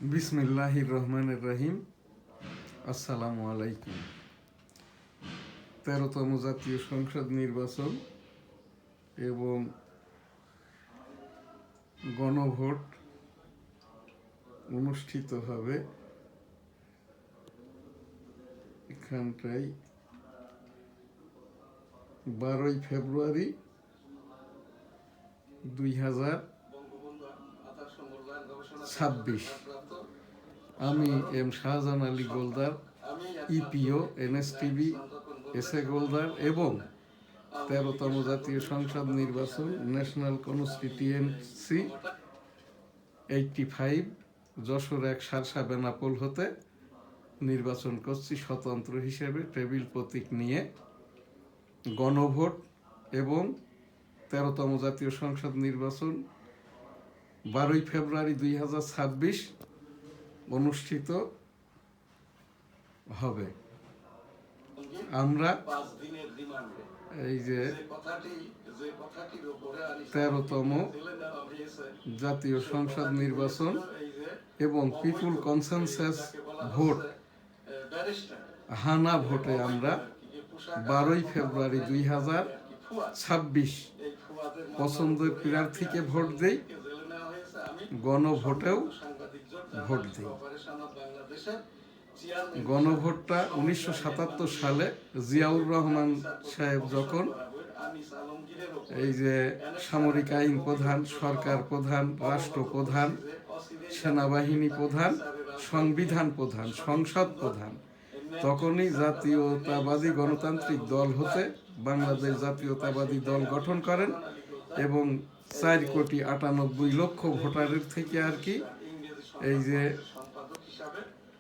বিসমিল্লাহির রহমানির রহিম। আসসালামু আলাইকুম। 13তম জাতীয় সংসদ নির্বাচন এবং গণভোট অনুষ্ঠিত হবে এখানটায় 12ই ফেব্রুয়ারি 2026। আমি M Shahjahan Ali Goldar, EPO, NSTV, SA Goldar এবং 13তম জাতীয় সংসদ নির্বাচন ন্যাশনাল কনস্টিটিউয়েন্সি 85 যশোর 1 সারসা বেনাপোল হতে নির্বাচন করছি স্বতন্ত্র হিসেবে টেবিল প্রতীক নিয়ে। গণভোট এবং 13তম জাতীয় সংসদ নির্বাচন 12ই ফেব্রুয়ারি 2026 অনুষ্ঠিত হবে। আমরা এই যে 13তম জাতীয় সংসদ নির্বাচন এবং পিপুল কনসেনসাস ভোট হানা ভোটে আমরা 12ই ফেব্রুয়ারি 2026 পছন্দের প্রার্থীকে ভোট দেই, গণভোটেও ভোট দিই। গণভোটটা 1977 সালে জিয়াউর রহমান সাহেব যখন এই যে সামরিক আইন প্রধান, সরকার প্রধান, রাষ্ট্রপ্রধান, সেনাবাহিনী প্রধান, সংবিধান প্রধান, সংসদ প্রধান, তখনই জাতীয়তাবাদী গণতান্ত্রিক দল হতে বাংলাদেশ জাতীয়তাবাদী দল গঠন করেন এবং 4,98,00,000 ভোটারের থেকে আর কি এই যে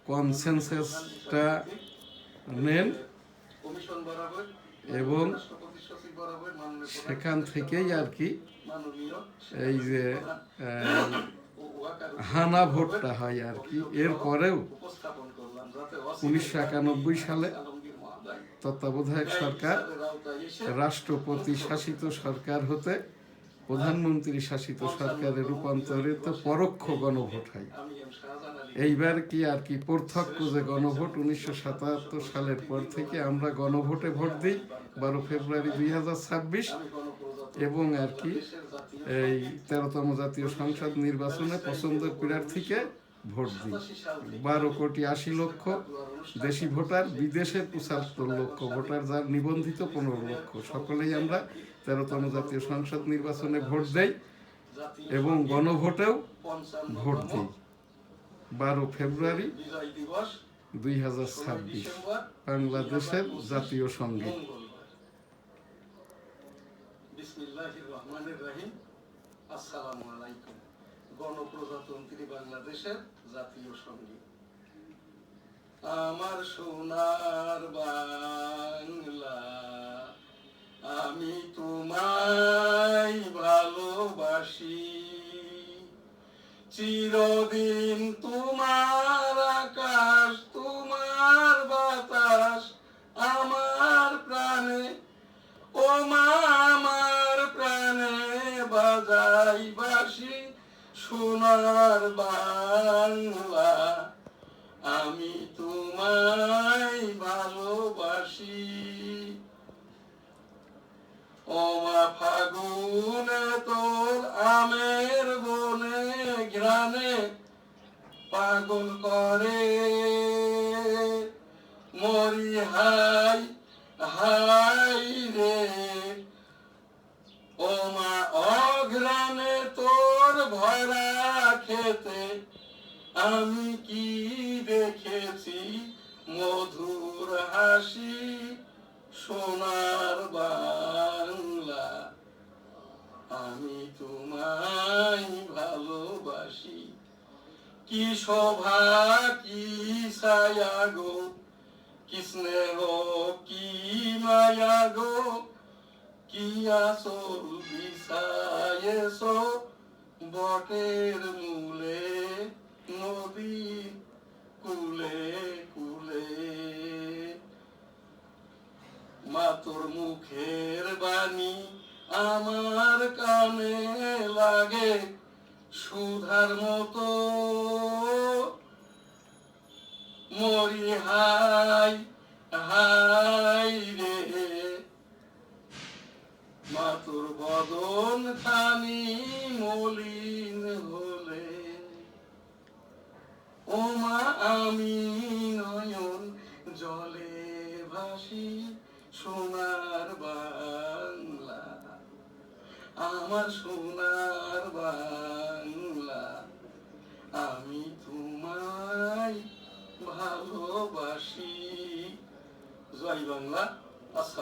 কনসেনসাসটা নেন এবং সেখান থেকেই আর কি এই যে হানা ভোটটা হয় আর কি। এরপরেও 1991 সালে তত্ত্বাবধায়ক সরকার রাষ্ট্রপতি শাসিত সরকার হতে প্রধানমন্ত্রী শাসিত সরকারে রূপান্তরিত পরোক্ষ গণভোট হয়। এইবার কি আর কি প্রত্যক্ষ যে গণভোট 1977 সালের পর থেকে আমরা গণভোটে ভোট দিই 12 ফেব্রুয়ারি 2026 এবং আর কি এই 13তম জাতীয় সংসদ নির্বাচনে পছন্দের প্রার্থীকে ভোট দিই। 12,80,00,000 দেশি ভোটার, বিদেশের 75 লক্ষ ভোটার, যার নিবন্ধিত 15 লক্ষ, সকলেই আমরা 13তম জাতীয় সংসদ নির্বাচনে ভোট দেই এবং গণভোটেও ভোট দিই 12 ফেব্রুয়ারি 2026। বাংলাদেশের জাতীয় সঙ্গীত। বিসমিল্লাহির রহমানির রহিম। আসসালামু আলাইকুম। গণপ্রজাতন্ত্রী বাংলাদেশের জাতীয় সঙ্গীত। আমার সোনার বাংলা, আমি তোমায় ভালোবাসি, চিরদিন তোমার আকাশ, তোমার বাতাস আমার প্রাণে, ও মা আমার প্রাণে বাজাই বাঁশি। সোনার বাংলা, আমি তোমায় ভালোবাসি। ও মা ফাগুনে তোর আমের বনে ঘ্রাণে পাগল করে মরি হাই হাই রে। ও মা অঘ্রাণে তোর ভরা খেতে আমি কি দেখেছি মধুর হাসি। সোনার বাংলা, আমি তোমায় ভালোবাসি। কি শোভা কি ছায়া গো, কি স্নেহ কি মায়া গো, কি আঁচল বিছায়েছো বটের মূলে নদীর কুলে কুলে। মা তোর মুখের বাণী আমার কানে লাগে সুধার মতো, মরি হাই হাই রে মা তোর বদন খানি মলিন হলে ও মা আমি নয়ন জলে ভাসি সোনার বাংলা আমার সোনার বাংলা আমি তোমায় ভালোবাসি জয় বাংলা।